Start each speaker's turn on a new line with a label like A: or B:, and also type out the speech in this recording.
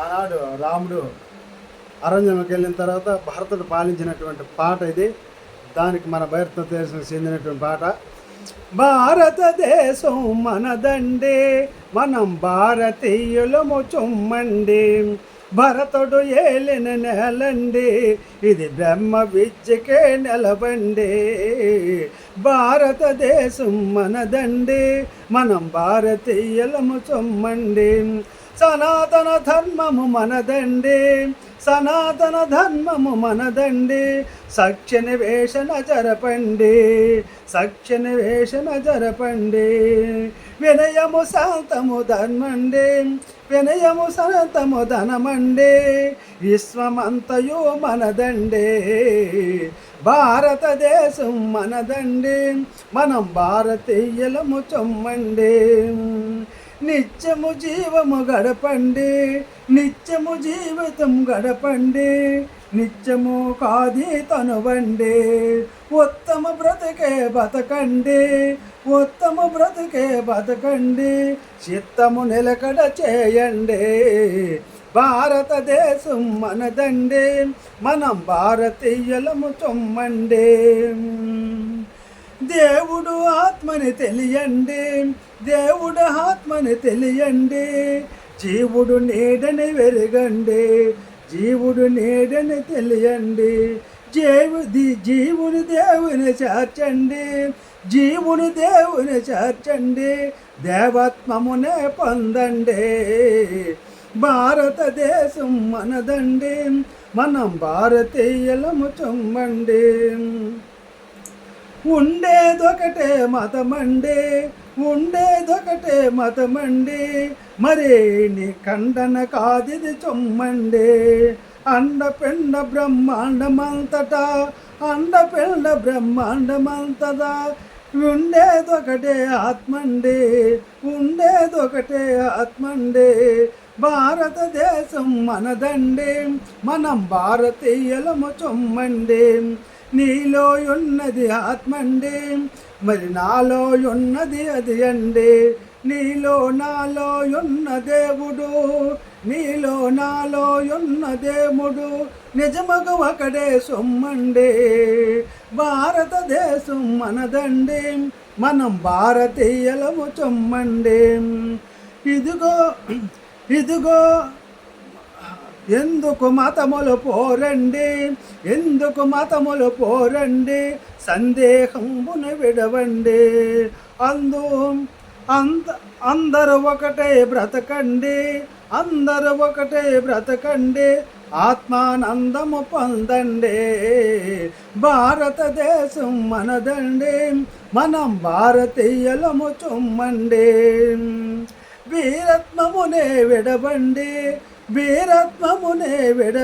A: ఆనాడు రాముడు అరణ్యంకి వెళ్ళిన తర్వాత భరతుడు పాలించినటువంటి పాట ఇది. దానికి మన భారతదేశం చెందినటువంటి పాట. భారతదేశం మనదండే, మనం భారతీయులము చుమ్మండి. భరతుడు ఏలిన నెలండి, ఇది బ్రహ్మ విద్యకే నెలవండి. భారతదేశం మనదండి, మనం భారతీయులము చుమ్మండి. సనాతన ధర్మము మనదండి, సనాతన ధర్మము మనదండి. సఖ్యనివేశన జరపండి, సఖ్యనివేశన జరపండి. వినయము శాంతము ధర్మండి, వినయము శాంతము ధనమండి. విశ్వమంతయు మనదండి, భారతదేశం మనదండి, మనం భారతీయులము చొమ్మండి. నిత్యము జీవము గడపండి, నిత్యము జీవితం గడపండి. నిత్యము కాది తనువండి, ఉత్తమ బ్రతికే బతకండి, ఉత్తమ బ్రతికే బతకండి. చిత్తము నిలకడ చేయండి, భారతదేశం మనదండి, మనం భారతీయులము చొమ్మండి. దేవుడు ఆత్మని తెలియండి, దేవుడు ఆత్మని తెలియండి. జీవుడు నీడని వెరగండి, జీవుడు నీడని తెలియండి. జీవుని దేవుని చేర్చండి, జీవుని దేవుని చేర్చండి. దేవత్వమునే పొందండి, భారతదేశం మనదండి, మనం భారతీయులము చొమ్మండి. ఉండేదొకటే మతమండి, ఉండేదొకటే మతమండి. మరి నీ ఖండన కాదిది చొమ్మండి. అండపిండ బ్రహ్మాండమంతటా, అండపిండ బ్రహ్మాండమంతటా. ఉండేదొకటే ఆత్మండి, ఉండేదొకటే ఆత్మండి. భారతదేశం మనదండి, మనం భారతీయులము చొమ్మండి. నీలో ఉన్నది ఆత్మండి, మరి నాలో ఉన్నది అది అండి. నీలో నాలో ఉన్న దేవుడు, నీలో నాలో ఉన్న దేవుడు. నిజమగు ఒకడే సొమ్మండి, భారతదేశం మనదండి, మనం భారతీయులము చొమ్మండి. ఇదిగో ఇదిగో ఎందుకు మతములు పోరండి, ఎందుకు మతములు పోరండి. సందేహమును విడవండి, అందరూ ఒకటే బ్రతకండి, అందరూ ఒకటే బ్రతకండి. ఆత్మానందము పొందండి, భారతదేశం మనదండి, మనం భారతీయులము చొమ్మండి. వీరత్వమునే విడవండి, వీరత్వమునే విడ